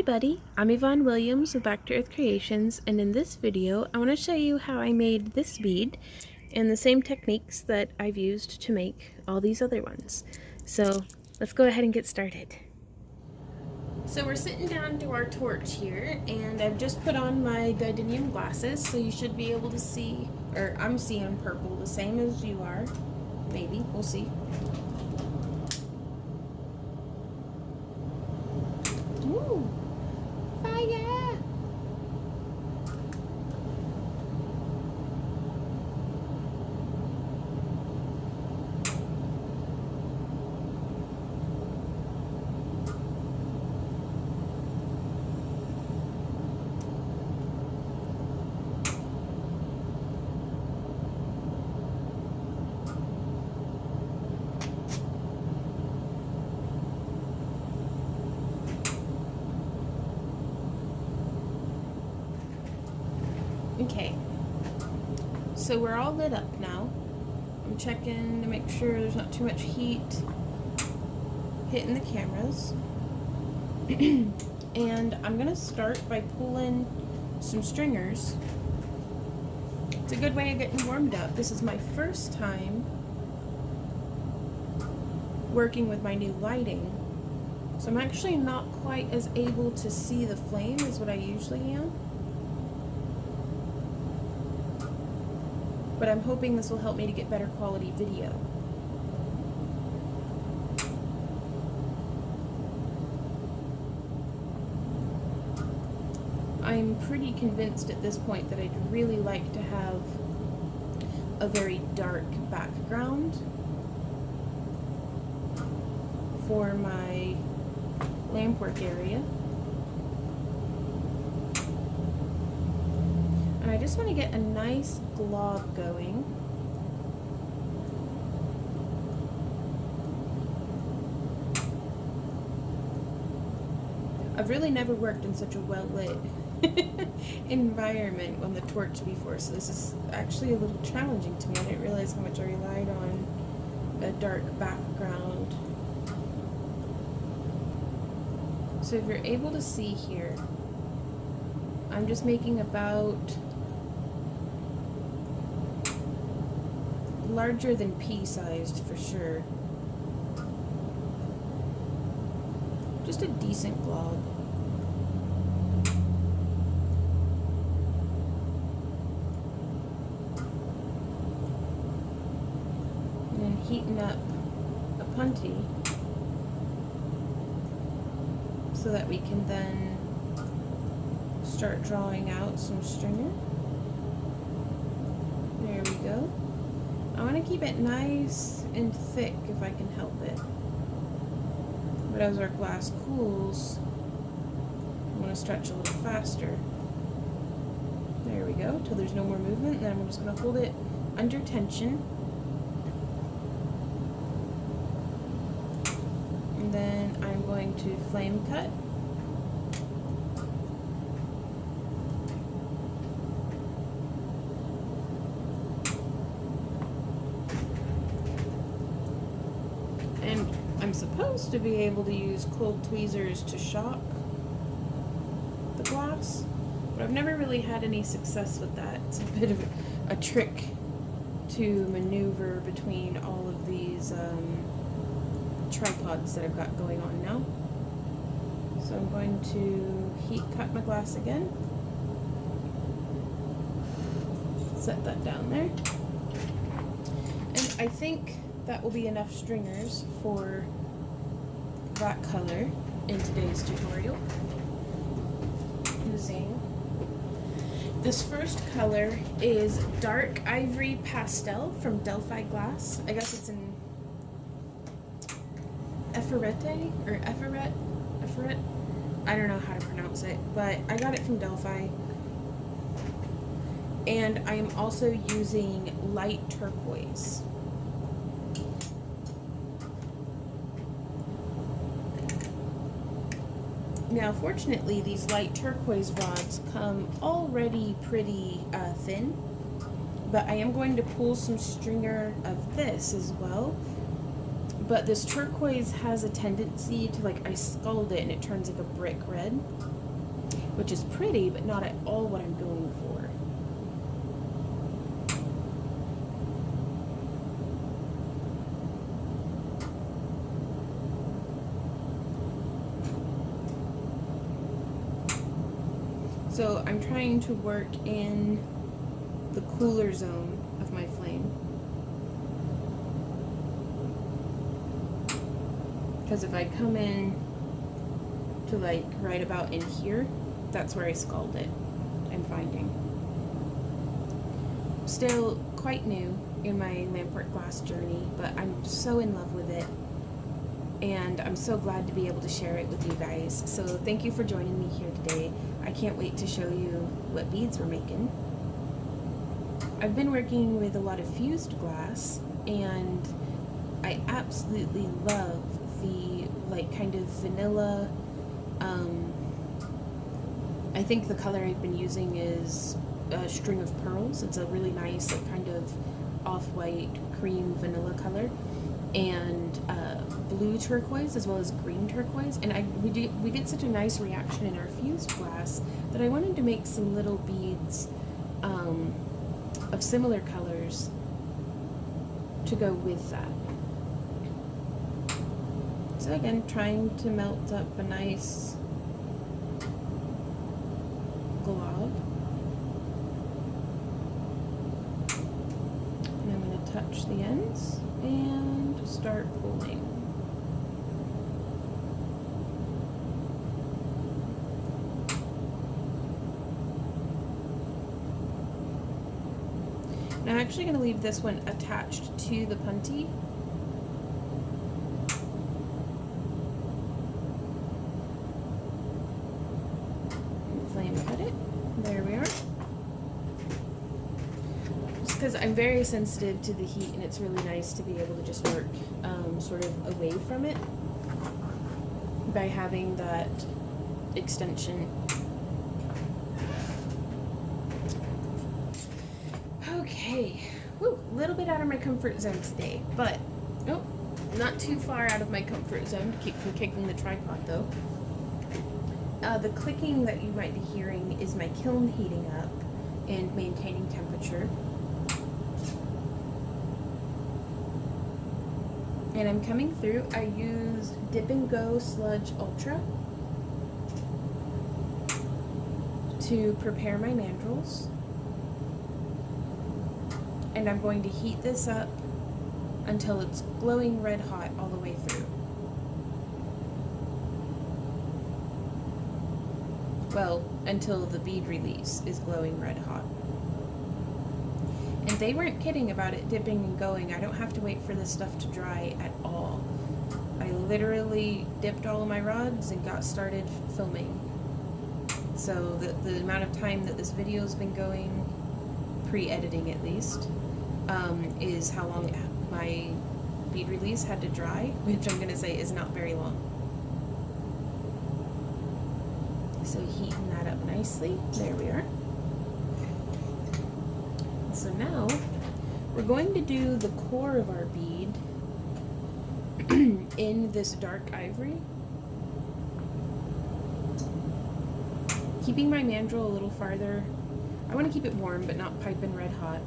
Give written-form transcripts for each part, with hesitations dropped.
Hey buddy, I'm Yvonne Williams with Back to Earth Creations, and in this video I want to show you how I made this bead and the same techniques that I've used to make all these other ones. So let's go ahead and get started. So we're sitting down to our torch here, and I've just put on my Didinium glasses, so you should be able to see, or I'm seeing purple the same as you are. Maybe, we'll see. Ooh, fire! Okay, so we're all lit up now. I'm checking to make sure there's not too much heat hitting the cameras. And I'm gonna start by pulling some stringers. It's a good way of getting warmed up. This is my first time working with my new lighting, so I'm actually not quite as able to see the flame as what I usually am. But I'm hoping this will help me to get better quality video. I'm pretty convinced at this point that I'd really like to have a very dark background for my Lampwork area. And I just want to get a nice glob going. I've really never worked in such a well-lit environment on the torch before, so this is actually a little challenging to me. I didn't realize how much I relied on a dark background. So if you're able to see here, I'm just making about larger than pea-sized for sure. Just a decent glob. And then heating up a punty so that we can then start drawing out some stringer. There we go. I want to keep it nice and thick if I can help it. But as our glass cools, I want to stretch a little faster. There we go, till there's no more movement, and then I'm just going to hold it under tension. And then I'm going to flame cut. And I'm supposed to be able to use cold tweezers to shock the glass, but I've never really had any success with that. It's a bit of a trick to maneuver between all of these tripods that I've got going on now. So I'm going to heat cut my glass again. Set that down there. And I think that will be enough stringers for that color in today's tutorial. Using this first color is Dark Ivory Pastel from Delphi Glass. I guess it's an Efferette or Efferette. I don't know how to pronounce it, but I got it from Delphi. And I am also using light turquoise. Now, fortunately, these light turquoise rods come already pretty thin, but I am going to pull some stringer of this as well But this turquoise has a tendency to, like, I scald it and it turns like a brick red, which is pretty, but not at all what I'm going for. So I'm trying to work in the cooler zone of my flame. Because if I come in to like right about in here, that's where I scald it, I'm finding. Still quite new in my Lampwork glass journey, but I'm so in love with it. And I'm so glad to be able to share it with you guys. So thank you for joining me here today. I can't wait to show you what beads we're making. I've been working with a lot of fused glass, and I absolutely love the like kind of vanilla, I think the color I've been using is a string of pearls. It's a really nice like kind of off-white cream vanilla color, and blue turquoise as well as green turquoise. And we get such a nice reaction in our fused glass that I wanted to make some little beads of similar colors to go with that. So again, trying to melt up a nice glob. And I'm going to touch the ends and start pulling. Now I'm actually going to leave this one attached to the punty. And flame cut it. There we are. Just because I'm very sensitive to the heat, and it's really nice to be able to just work sort of away from it by having that extension. Okay, a little bit out of my comfort zone today, but not too far out of my comfort zone to keep from kicking the tripod though. The clicking that you might be hearing is my kiln heating up and maintaining temperature. And I'm coming through. I use Dip and Go Sludge Ultra to prepare my mandrels. And I'm going to heat this up until it's glowing red hot all the way through. Well, until the bead release is glowing red hot. And they weren't kidding about it dipping and going. I don't have to wait for this stuff to dry at all. I literally dipped all of my rods and got started filming. So the amount of time that this video's been going, pre-editing at least, is how long my bead release had to dry, which I'm going to say is not very long. So heating that up nicely. There we are. So now we're going to do the core of our bead in this dark ivory. Keeping my mandrel a little farther. I want to keep it warm but not piping red hot.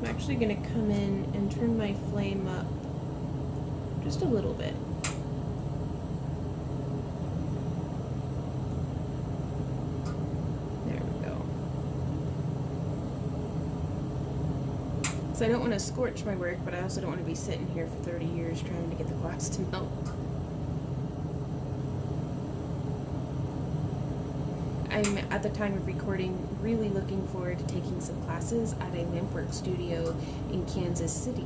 I'm actually going to come in and turn my flame up just a little bit. There we go. So I don't want to scorch my work, but I also don't want to be sitting here for 30 years trying to get the glass to melt. I'm, at the time of recording, really looking forward to taking some classes at a Lampwork studio in Kansas City.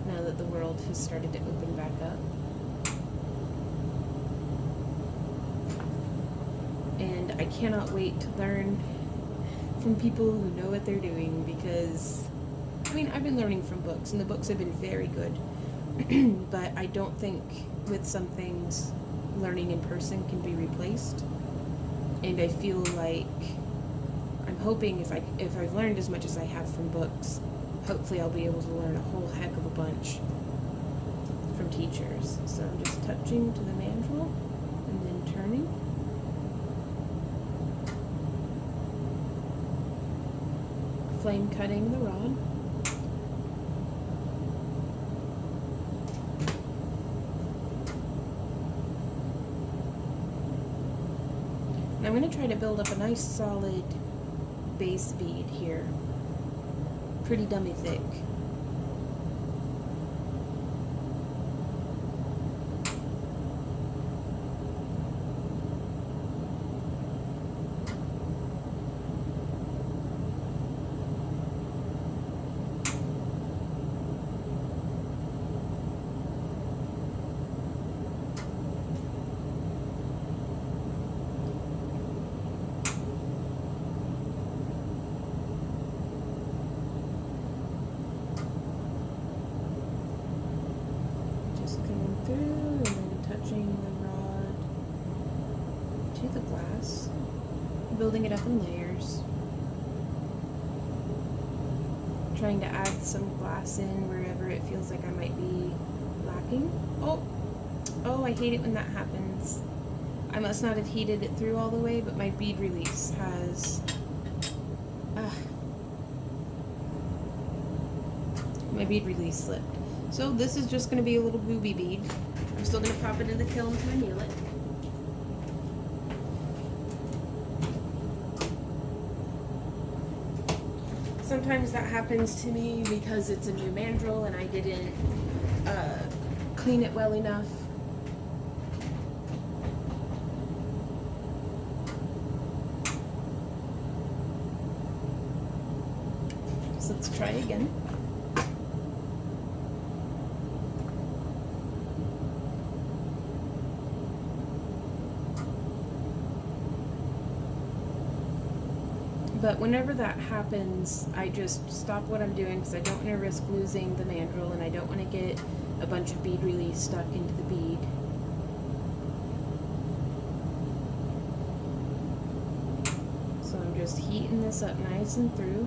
Now, now that the world has started to open back up. And I cannot wait to learn from people who know what they're doing, because, I mean, I've been learning from books, and the books have been very good. But I don't think with some things learning in person can be replaced. And I feel like I'm hoping if I've learned as much as I have from books, hopefully I'll be able to learn a whole heck of a bunch from teachers. So I'm just touching to the mandrel and then turning. Flame cutting the rod. And I'm going to try to build up a nice solid base bead here. Pretty dummy thick. Through and then touching the rod to the glass, building it up in layers, trying to add some glass in wherever it feels like I might be lacking. Oh, I hate it when that happens. I must not have heated it through all the way, but my bead release has my bead release slipped. So this is just going to be a little booby bead. I'm still going to pop it in the kiln to anneal it. Sometimes that happens to me because it's a new mandrel and I didn't clean it well enough. So let's try again. But whenever that happens, I just stop what I'm doing because I don't want to risk losing the mandrel and I don't want to get a bunch of bead release stuck into the bead. So I'm just heating this up nice and through.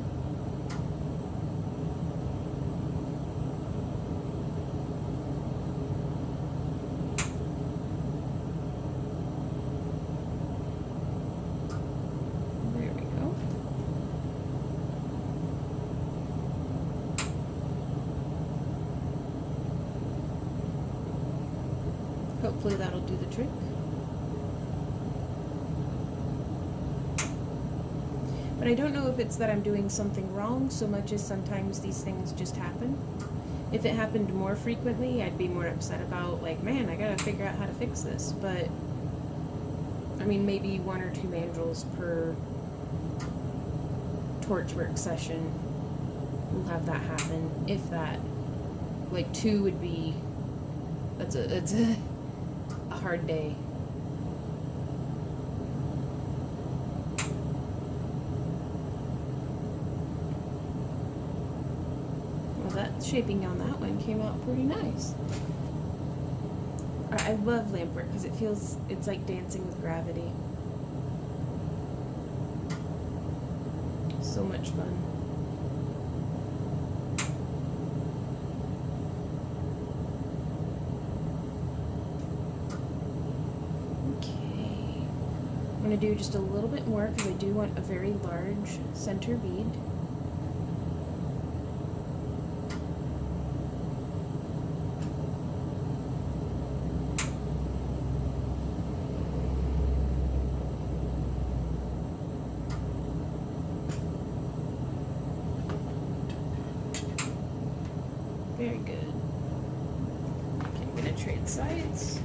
Hopefully that'll do the trick. But I don't know if it's that I'm doing something wrong so much as sometimes these things just happen. If it happened more frequently, I'd be more upset about, like, man, I gotta figure out how to fix this. But, I mean, maybe 1 or 2 mandrels per torchwork session will have that happen. If that. Like, 2 would be, that's a hard day. Well, that shaping on that one came out pretty nice. I love Lampwork because it feels, it's like dancing with gravity. So much fun. I'm going to do just a little bit more because I do want a very large center bead. Very good. Okay, I'm going to trade sides.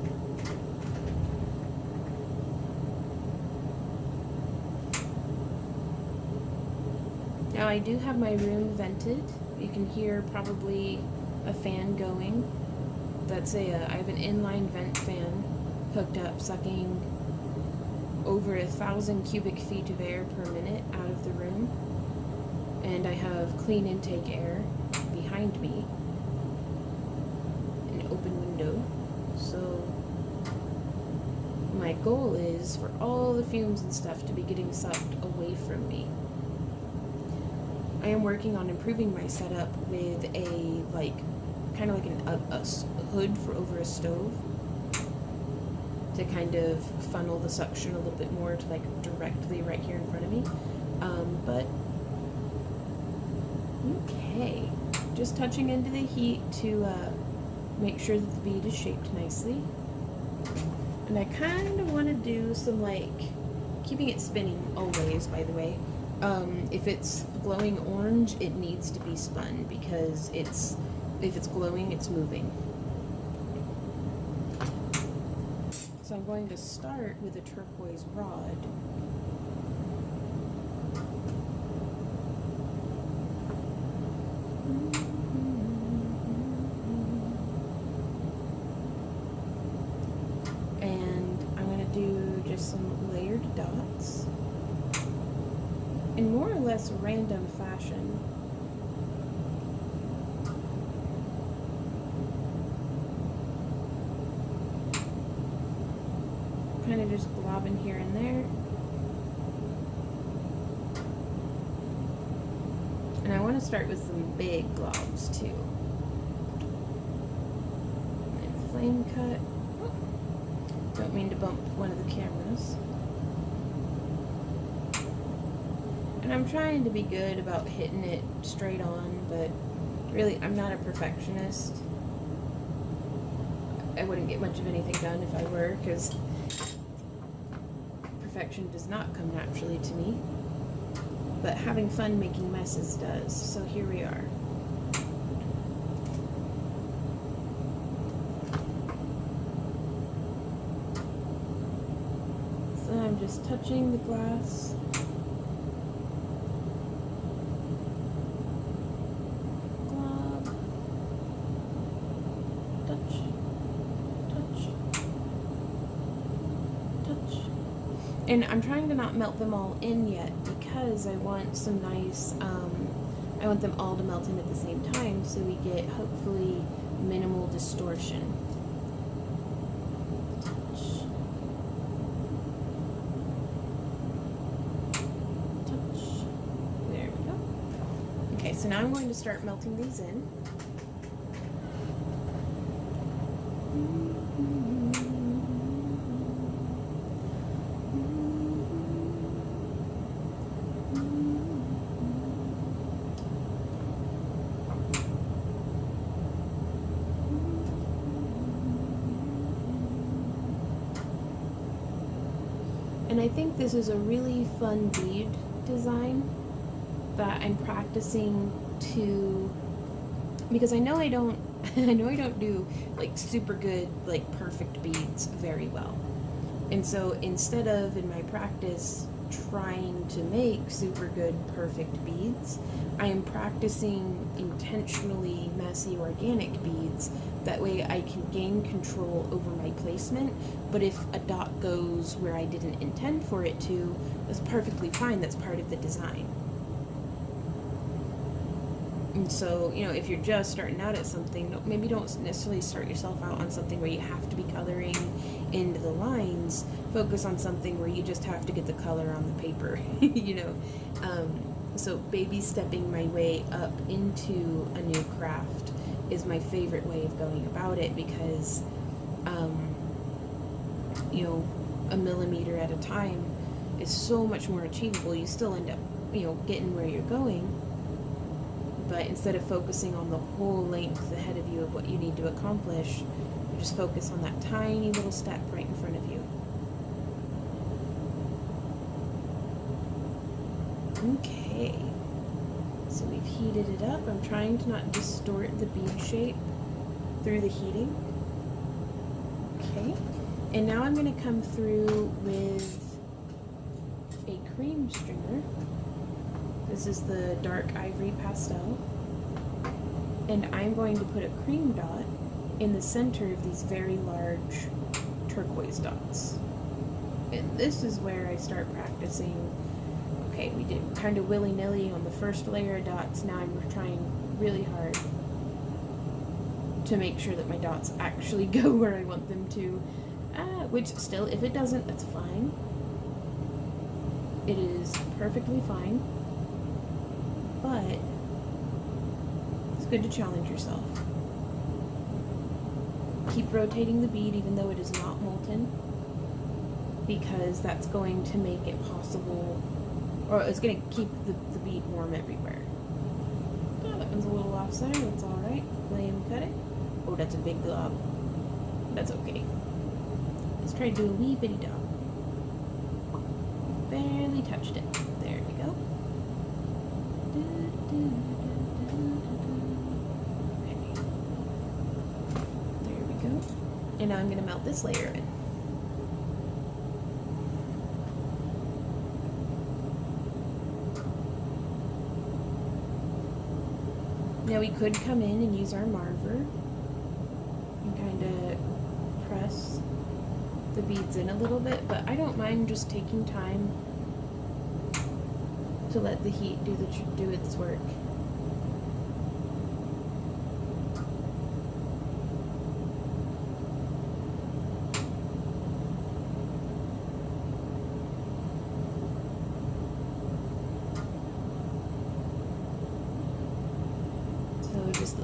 Now I do have my room vented. You can hear probably a fan going. That's I have an inline vent fan hooked up, sucking over 1,000 cubic feet of air per minute out of the room. And I have clean intake air behind me, an open window. So my goal is for all the fumes and stuff to be getting sucked away from me. I am working on improving my setup with a kind of like a hood for over a stove to kind of funnel the suction a little bit more to like directly right here in front of me. But okay, just touching into the heat to make sure that the bead is shaped nicely. And I kind of want to do some keeping it spinning always, by the way. If it's glowing orange, it needs to be spun because if it's glowing, it's moving. So I'm going to start with a turquoise rod. And I'm going to do just some layered dots in more or less random fashion. Kind of just globbing here and there. And I want to start with some big globs too. And flame cut. Don't mean to bump one of the cameras. And I'm trying to be good about hitting it straight on, but really I'm not a perfectionist. I wouldn't get much of anything done if I were, because perfection does not come naturally to me. But having fun making messes does, so here we are. So I'm just touching the glass. Glob. Touch. Touch. Touch. And I'm trying to not melt them all in yet because I want some nice, I want them all to melt in at the same time so we get hopefully minimal distortion. Touch. Touch. There we go. Okay, so now I'm going to start melting these in. And I think this is a really fun bead design that I'm practicing to, because I know I don't do like super good, like perfect beads very well. And so instead of in my practice trying to make super good perfect beads, I am practicing intentionally messy organic beads. That way I can gain control over my placement, but if a dot goes where I didn't intend for it to, that's perfectly fine. That's part of the design. And so, you know, if you're just starting out at something, maybe don't necessarily start yourself out on something where you have to be coloring into the lines. Focus on something where you just have to get the color on the paper, you know. So baby stepping my way up into a new craft is my favorite way of going about it, because you know, a millimeter at a time is so much more achievable. You still end up, you know, getting where you're going, but instead of focusing on the whole length ahead of you of what you need to accomplish, you just focus on that tiny little step right in front of you. Okay, so we've heated it up. I'm trying to not distort the bead shape through the heating. Okay, and now I'm going to come through with a cream stringer. This is the dark ivory pastel. And I'm going to put a cream dot in the center of these very large turquoise dots. And this is where I start practicing. Okay, we did kind of willy-nilly on the first layer of dots. Now I'm trying really hard to make sure that my dots actually go where I want them to. Which still, if it doesn't, that's fine. It is perfectly fine. But it's good to challenge yourself. Keep rotating the bead even though it is not molten, because that's going to make it possible, or it's going to keep the bead warm everywhere. Oh, that one's a little off center, that's alright. Flame cut it. Oh, that's a big glob. That's okay. Let's try to do a wee bitty dot. Barely touched it. There we go. There we go. And now I'm going to melt this layer in. Now we could come in and use our marver and kind of press the beads in a little bit, but I don't mind just taking time to let the heat do its work.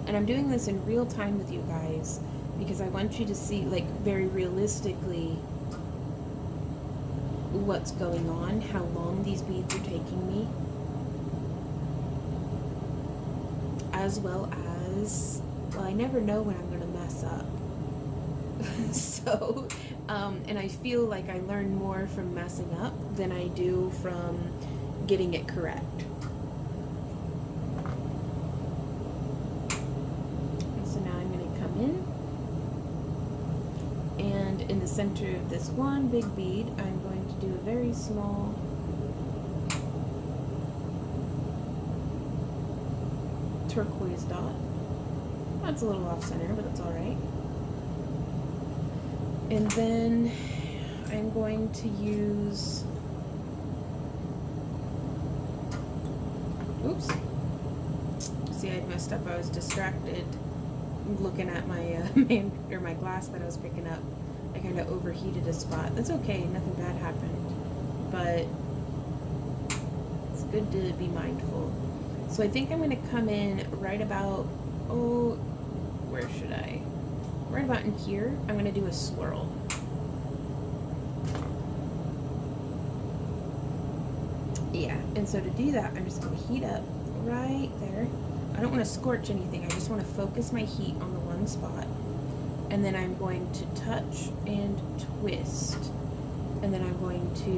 And I'm doing this in real time with you guys because I want you to see, like, very realistically what's going on, how long these beads are taking me, as well as, well, I never know when I'm going to mess up. So, and I feel like I learn more from messing up than I do from getting it correct. In the center of this one big bead, I'm going to do a very small turquoise dot. That's a little off center, but that's alright. And then I'm going to use, oops, see, I messed up. I was distracted looking at my my glass that I was picking up. I kind of overheated a spot. That's okay, nothing bad happened, but it's good to be mindful. So I think I'm going to come in right about, oh, where should I? Right about in here. I'm going to do a swirl. Yeah, and so to do that, I'm just going to heat up right there. I don't want to scorch anything. I just want to focus my heat on the one spot. And then I'm going to touch and twist. And then I'm going to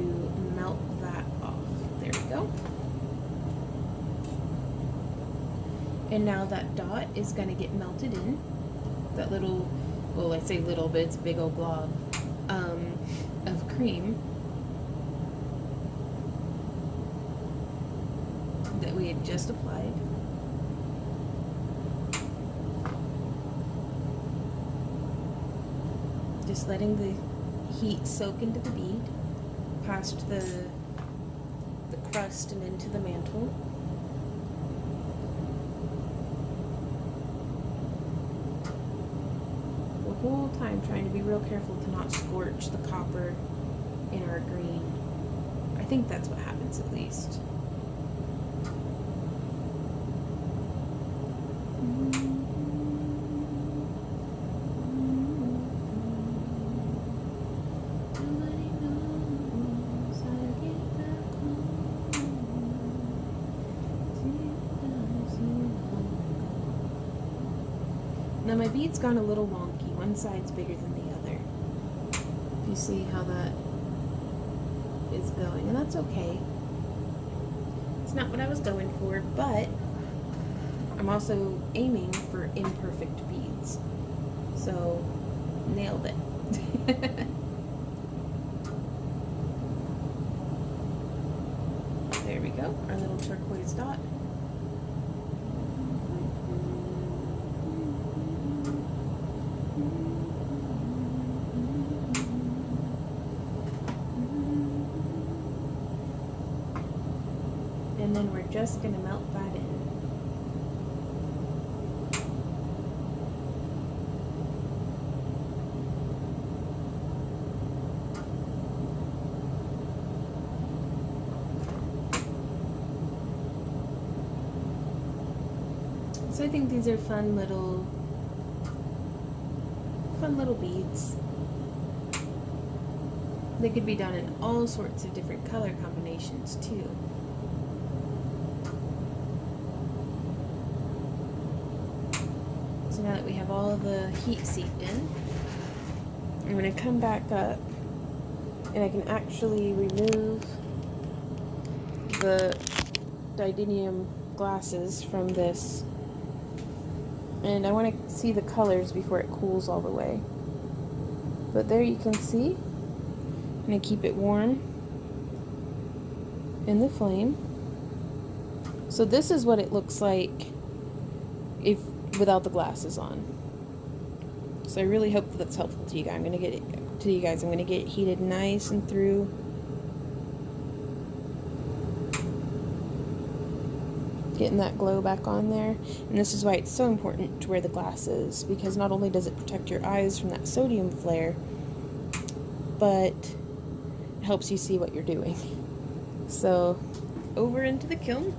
melt that off. There we go. And now that dot is going to get melted in. That little, well, I say little, but it's a big old glob of cream that we had just applied. Just letting the heat soak into the bead, past the crust and into the mantle. The whole time trying to be real careful to not scorch the copper in our green. I think that's what happens at least. Now my bead's gone a little wonky. One side's bigger than the other. If you see how that is going, and that's okay. It's not what I was going for, but I'm also aiming for imperfect beads. So, nailed it. There we go, our little turquoise dot. and then we're just going to melt that in. So I think these are fun little beads. They could be done in all sorts of different color combinations too. So now that we have all the heat seeped in, I'm going to come back up and I can actually remove the didinium glasses from this. And I want to see the colors before it cools all the way. But there you can see. I'm going to keep it warm in the flame. So this is what it looks like if without the glasses on. So I really hope that that's helpful to you guys. I'm going to get it heated nice and through. Getting that glow back on there. And this is why it's so important to wear the glasses, because not only does it protect your eyes from that sodium flare, but it helps you see what you're doing. So over into the kiln.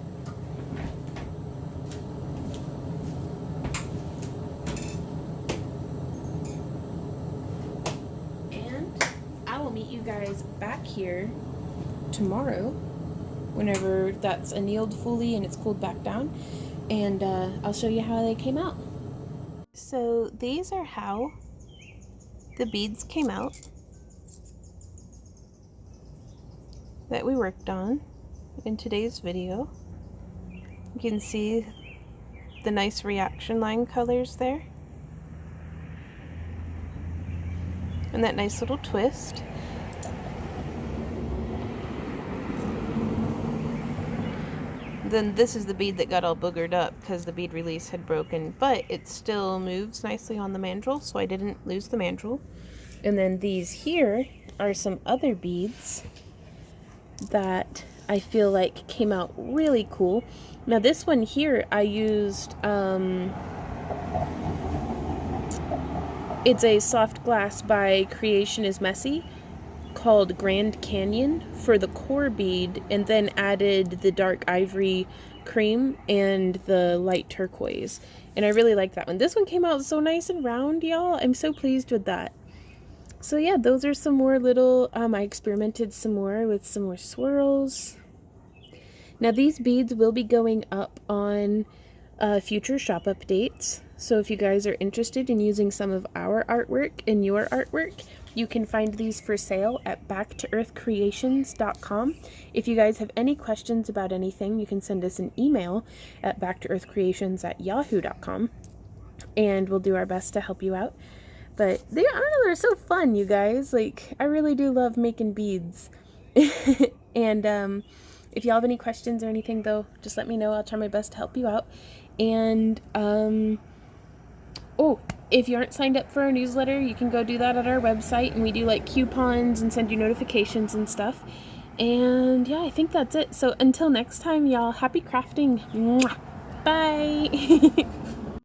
And I will meet you guys back here tomorrow, whenever that's annealed fully and it's cooled back down, and I'll show you how they came out. So these are how the beads came out that we worked on in today's video. You can see the nice reaction line colors there, and that nice little twist. Then this is the bead that got all boogered up because the bead release had broken, but it still moves nicely on the mandrel, so I didn't lose the mandrel. And then these here are some other beads that I feel like came out really cool. Now this one here I used, it's a soft glass by Creation is Messy, called Grand Canyon for the core bead, and then added the dark ivory cream and the light turquoise, and I really like that one. This one came out so nice and round, y'all. I'm so pleased with that. So yeah, those are some more little, I experimented some more with some more swirls. Now these beads will be going up on future shop updates, so if you guys are interested in using some of our artwork in your artwork, you can find these for sale at backtoearthcreations.com. If you guys have any questions about anything, you can send us an email at backtoearthcreations@yahoo.com, and we'll do our best to help you out. But I don't know, they're so fun, you guys. Like, I really do love making beads. And if y'all have any questions or anything, though, just let me know. I'll try my best to help you out. And oh, if you aren't signed up for our newsletter, you can go do that at our website, and we do like coupons and send you notifications and stuff. And yeah, I think that's it. So until next time, y'all, happy crafting. Mwah. Bye.